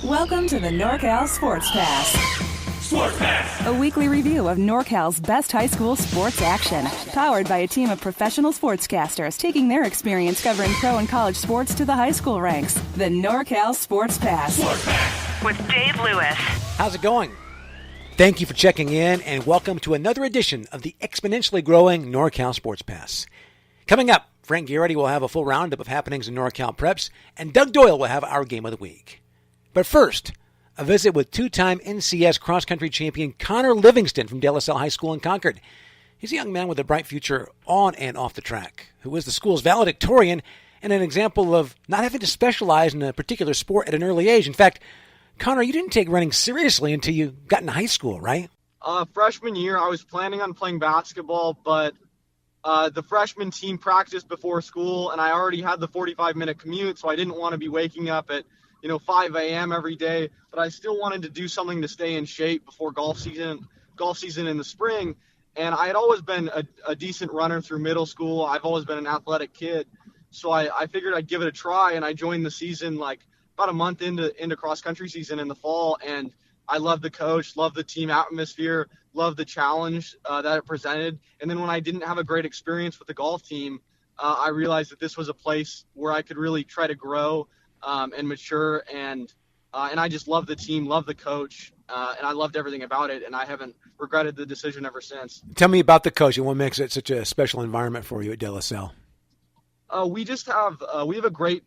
Welcome to the NorCal SportsPass. SportsPass! A weekly review of NorCal's best high school sports action. Powered by a team of professional sportscasters taking their experience covering pro and college sports to the high school ranks. The NorCal SportsPass. SportsPass! With Dave Lewis. How's it going? Thank you for checking in and welcome to another edition of the exponentially growing NorCal SportsPass. Coming up, Frank Garrity will have a full roundup of happenings in NorCal Preps, and Doug Doyle will have our game of the week. But first, a visit with two-time NCS cross-country champion Connor Livingston from De La Salle High School in Concord. He's a young man with a bright future on and off the track, who was the school's valedictorian and an example of not having to specialize in a particular sport at an early age. In fact, Connor, you didn't take running seriously until you got in high school, right? Freshman year, I was planning on playing basketball, but the freshman team practiced before school, and I already had the 45-minute commute, so I didn't want to be waking up at 5 a.m. every day, but I still wanted to do something to stay in shape before golf season in the spring. And I had always been a decent runner through middle school. I've always been an athletic kid. So I figured I'd give it a try, and I joined the season like about a month into cross-country season in the fall. And I loved the coach, loved the team atmosphere, loved the challenge that it presented. And then when I didn't have a great experience with the golf team, I realized that this was a place where I could really try to grow and mature, and I just love the team, love the coach, and I loved everything about it, and I haven't regretted the decision ever since. Tell me about the coach and what makes it such a special environment for you at De La Salle. We have a great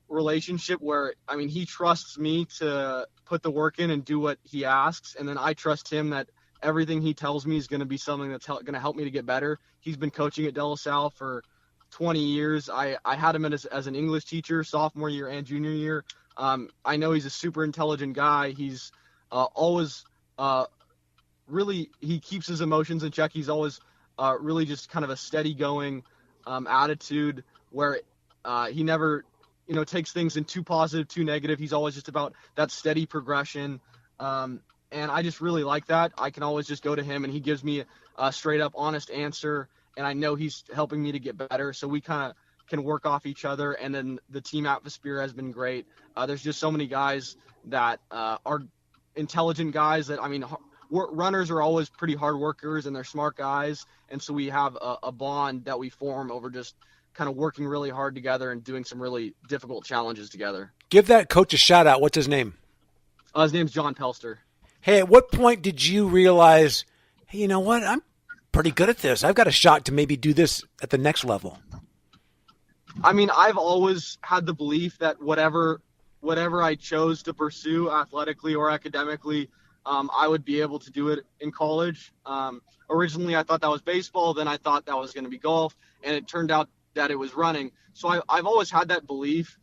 relationship where, he trusts me to put the work in and do what he asks, and then I trust him that everything he tells me is going to be something that's going to help me to get better. He's been coaching at De La Salle for 20 years. I had him as an English teacher sophomore year and junior year. I know he's a super intelligent guy. He's always he keeps his emotions in check. He's always really just kind of a steady going attitude where he never takes things in too positive, too negative. He's always just about that steady progression. And I just really like that. I can always just go to him and he gives me a straight up honest answer. And I know he's helping me to get better, so we kind of can work off each other. And then the team atmosphere has been great. There's just so many guys that are intelligent guys that, runners are always pretty hard workers and they're smart guys. And so we have a bond that we form over just kind of working really hard together and doing some really difficult challenges together. Give that coach a shout out. What's his name? His name's John Pelster. Hey, at what point did you realize, hey, you know what, I'm pretty good at this. I've got a shot to maybe do this at the next level? I've always had the belief that whatever I chose to pursue athletically or academically, I would be able to do it in college. Originally, I thought that was baseball. Then I thought that was going to be golf, and it turned out that it was running. So I've always had that belief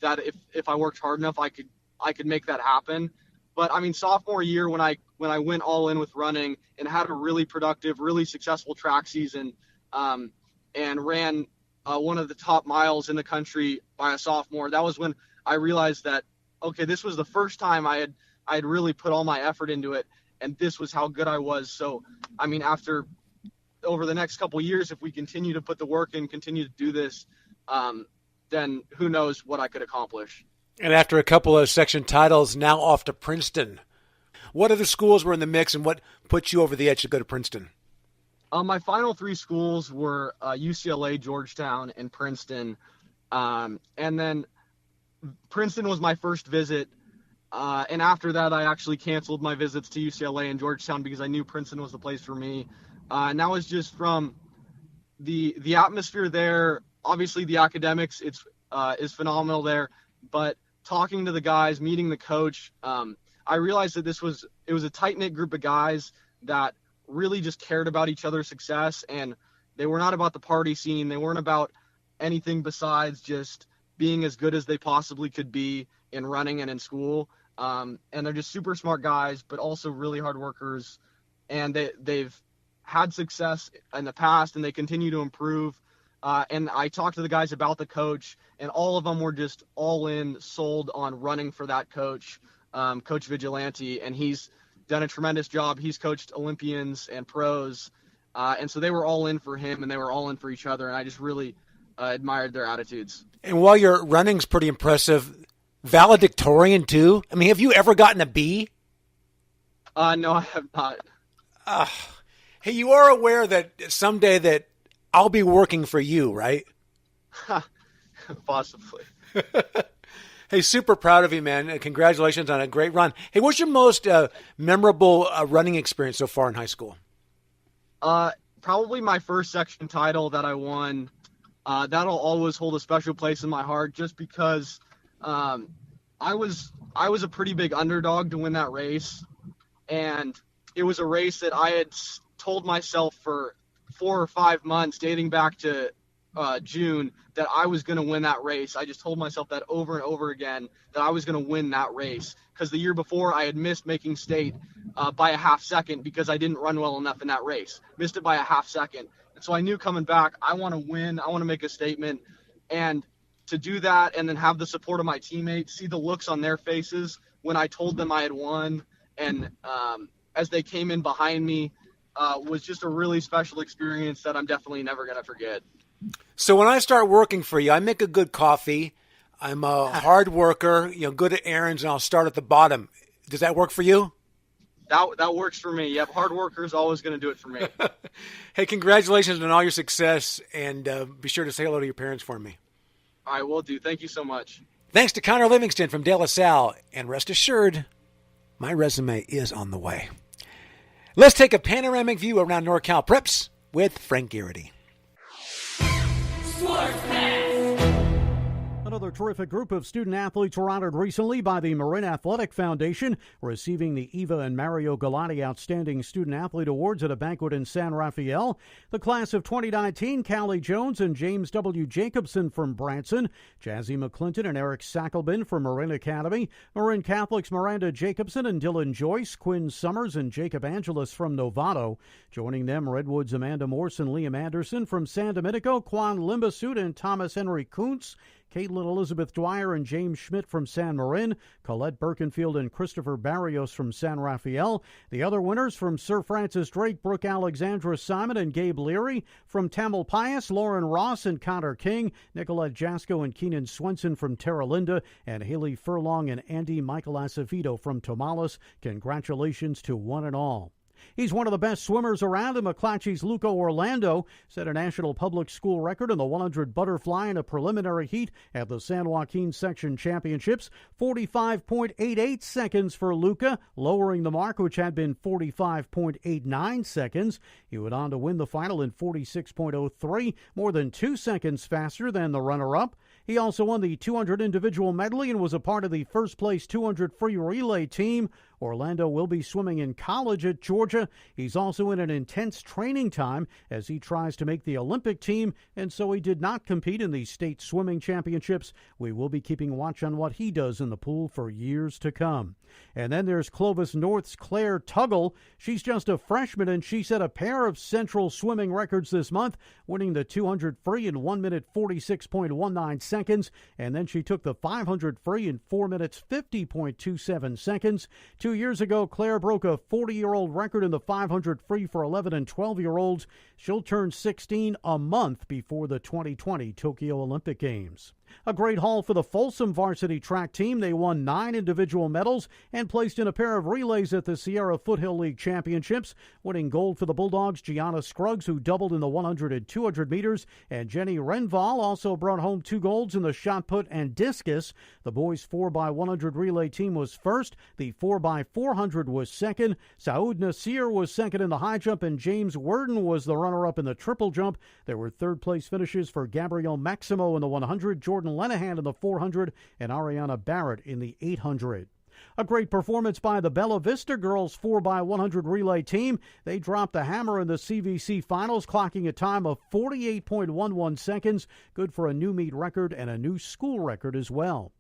that if I worked hard enough, I could make that happen. But sophomore year when I went all in with running and had a really productive, really successful track season, and ran one of the top miles in the country by a sophomore, that was when I realized that, okay, this was the first time I had really put all my effort into it, and this was how good I was. So, after over the next couple of years, if we continue to put the work in, continue to do this, then who knows what I could accomplish. And after a couple of section titles, now off to Princeton. What other schools were in the mix, and what put you over the edge to go to Princeton? My final three schools were UCLA, Georgetown, and Princeton. And then Princeton was my first visit. And after that, I actually canceled my visits to UCLA and Georgetown because I knew Princeton was the place for me. And that was just from the atmosphere there. Obviously, the academics is phenomenal there. But talking to the guys, meeting the coach, I realized that it was a tight-knit group of guys that really just cared about each other's success, and they were not about the party scene. They weren't about anything besides just being as good as they possibly could be in running and in school. And they're just super smart guys, but also really hard workers. And they've had success in the past, and they continue to improve. And I talked to the guys about the coach, and all of them were just all in, sold on running for that coach, Coach Vigilante, and he's done a tremendous job. He's coached Olympians and pros, and so they were all in for him, and they were all in for each other, and I just really admired their attitudes. And while your running's pretty impressive, Valedictorian, too? I mean, have you ever gotten a B? No, I have not. Hey, you are aware that someday that I'll be working for you, right? Possibly. Hey, super proud of you, man. Congratulations on a great run. Hey, what's your most memorable running experience so far in high school? Probably my first section title that I won. That'll always hold a special place in my heart just because I was a pretty big underdog to win that race. And it was a race that I had told myself for 4 or 5 months, dating back to June, that I was going to win that race. I just told myself that over and over again, that I was going to win that race. Because the year before, I had missed making state by a half second because I didn't run well enough in that race. Missed it by a half second. And so I knew coming back, I want to win. I want to make a statement. And to do that and then have the support of my teammates, see the looks on their faces when I told them I had won, and as they came in behind me, was just a really special experience that I'm definitely never going to forget. So when I start working for you, I make a good coffee. I'm a hard worker, good at errands, and I'll start at the bottom. Does that work for you? That works for me. Yep, hard worker is always going to do it for me. Hey, congratulations on all your success, and be sure to say hello to your parents for me. All right, will do. Thank you so much. Thanks to Connor Livingston from De La Salle, and rest assured, my resume is on the way. Let's take a panoramic view around NorCal Preps with Frank Garrity. Another terrific group of student athletes were honored recently by the Marin Athletic Foundation, receiving the Eva and Mario Galati Outstanding Student Athlete Awards at a banquet in San Rafael. The class of 2019, Callie Jones and James W. Jacobson from Branson, Jazzy McClinton and Eric Sackelbin from Marin Academy, Marin Catholic's Miranda Jacobson and Dylan Joyce, Quinn Summers and Jacob Angelis from Novato. Joining them, Redwood's Amanda Morse and Liam Anderson from San Domenico, Quan Limbasud and Thomas Henry Kuntz, Caitlin Elizabeth Dwyer and James Schmidt from San Marin, Colette Birkenfield and Christopher Barrios from San Rafael. The other winners from Sir Francis Drake, Brooke Alexandra Simon and Gabe Leary. From Tamalpais, Lauren Ross and Connor King, Nicolette Jasko and Keenan Swenson from Terra Linda, and Haley Furlong and Andy Michael Acevedo from Tomales. Congratulations to one and all. He's one of the best swimmers around, and McClatchy's Luca Orlando set a national public school record in the 100 butterfly in a preliminary heat at the San Joaquin Section Championships. 45.88 seconds for Luca, lowering the mark, which had been 45.89 seconds. He went on to win the final in 46.03, more than 2 seconds faster than the runner-up. He also won the 200 individual medley and was a part of the first-place 200 free relay team. Orlando will be swimming in college at Georgia. He's also in an intense training time as he tries to make the Olympic team, and so he did not compete in the state swimming championships. We will be keeping watch on what he does in the pool for years to come. And then there's Clovis North's Claire Tuggle. She's just a freshman, and she set a pair of central swimming records this month, winning the 200 free in 1 minute 46.19 seconds, and then she took the 500 free in 4 minutes 50.27 seconds. 2 years ago, Claire broke a 40-year-old record in the 500 free for 11 and 12-year-olds. She'll turn 16 a month before the 2020 Tokyo Olympic Games. A great haul for the Folsom varsity track team. They won 9 individual medals and placed in a pair of relays at the Sierra Foothill League Championships, winning gold for the Bulldogs. Gianna Scruggs, who doubled in the 100 and 200 meters, and Jenny Renval also brought home 2 golds in the shot put and discus. The boys' 4x100 relay team was first. The 4x400 was second. Saud Nasir was second in the high jump, and James Worden was the runner-up in the triple jump. There were third-place finishes for Gabrielle Maximo in the 100, Jordan Lenahan in the 400, and Ariana Barrett in the 800. A great performance by the Bella Vista girls 4x100 relay team. They dropped the hammer in the CVC finals, clocking a time of 48.11 seconds, good for a new meet record and a new school record as well.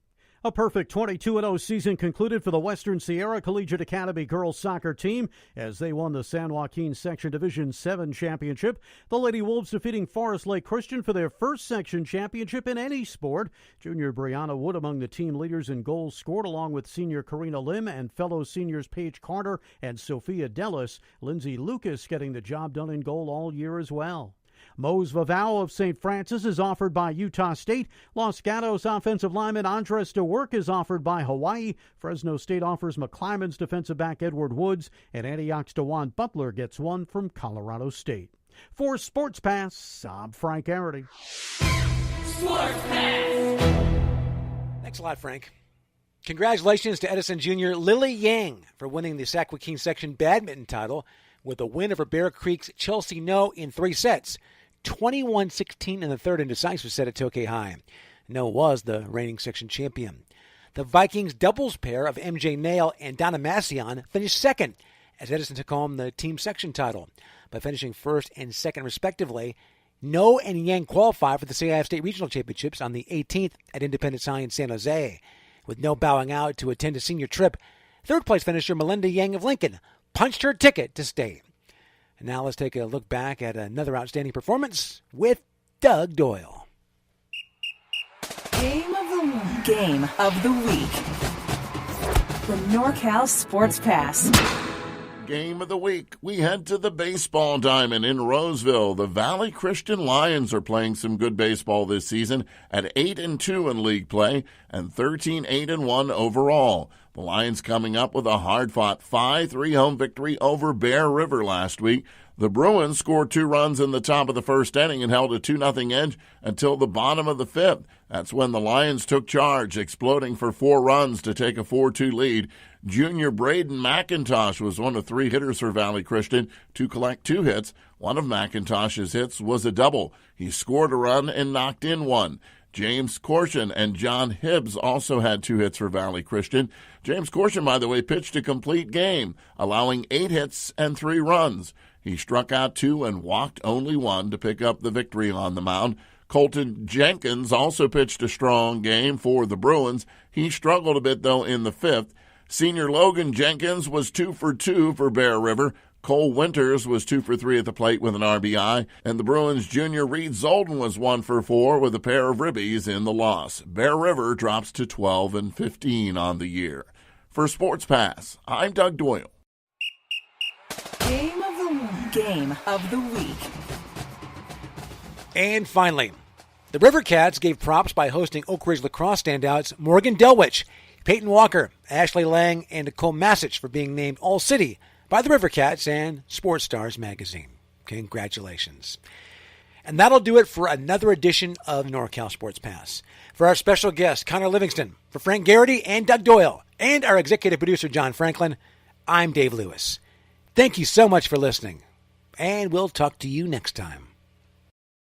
A perfect 22-0 season concluded for the Western Sierra Collegiate Academy girls soccer team as they won the San Joaquin Section Division 7 championship. The Lady Wolves defeating Forest Lake Christian for their first section championship in any sport. Junior Brianna Wood among the team leaders in goals scored, along with senior Karina Lim and fellow seniors Paige Carter and Sophia Dellis. Lindsay Lucas getting the job done in goal all year as well. Mose Vavao of St. Francis is offered by Utah State. Los Gatos offensive lineman Andres DeWerk is offered by Hawaii. Fresno State offers McClymonds defensive back Edward Woods, and Antioch's DeJuan Butler gets one from Colorado State. For Sports Pass, I'm Frank Garrity. Sports Pass. Thanks a lot, Frank. Congratulations to Edison Jr. Lily Yang for winning the Sac-Joaquin Section badminton title with a win over Bear Creek's Chelsea No in 3 sets, 21-16 in the third and decisive set at Tokay High. No was the reigning section champion. The Vikings doubles pair of MJ Nail and Donna Massian finished second as Edison took home the team section title. By finishing first and second respectively, No and Yang qualify for the CIF State Regional Championships on the 18th at Independence High in San Jose. With No bowing out to attend a senior trip, third-place finisher Melinda Yang of Lincoln punched her ticket to stay. And now let's take a look back at another outstanding performance with Doug Doyle. Game of the week. The NorCal Sports Pass. Game of the week. We head to the baseball diamond in Roseville. The Valley Christian Lions are playing some good baseball this season at 8-2 in league play and 13-8-1 overall. The Lions coming up with a hard-fought 5-3 home victory over Bear River last week. The Bruins scored 2 runs in the top of the first inning and held a 2-0 edge until the bottom of the fifth. That's when the Lions took charge, exploding for 4 runs to take a 4-2 lead. Junior Braden McIntosh was one of 3 hitters for Valley Christian to collect 2 hits. One of McIntosh's hits was a double. He scored a run and knocked in one. James Corshin and John Hibbs also had 2 hits for Valley Christian. James Corshin, by the way, pitched a complete game, allowing 8 hits and 3 runs. He struck out 2 and walked only 1 to pick up the victory on the mound. Colton Jenkins also pitched a strong game for the Bruins. He struggled a bit, though, in the 5th. Senior Logan Jenkins was 2 for 2 for Bear River. Cole Winters was 2 for 3 at the plate with an RBI. And the Bruins junior Reed Zolden was 1 for 4 with a pair of ribbies in the loss. Bear River drops to 12-15 on the year. For Sports Pass, I'm Doug Doyle. Game of the week. And finally, the River Cats gave props by hosting Oak Ridge lacrosse standouts Morgan Delwich, Peyton Walker, Ashley Lang, and Nicole Massich for being named All-City by the River Cats and Sports Stars magazine. Congratulations. And that'll do it for another edition of NorCal Sports Pass. For our special guest, Connor Livingston, for Frank Garrity and Doug Doyle, and our executive producer, John Franklin, I'm Dave Lewis. Thank you so much for listening, and we'll talk to you next time.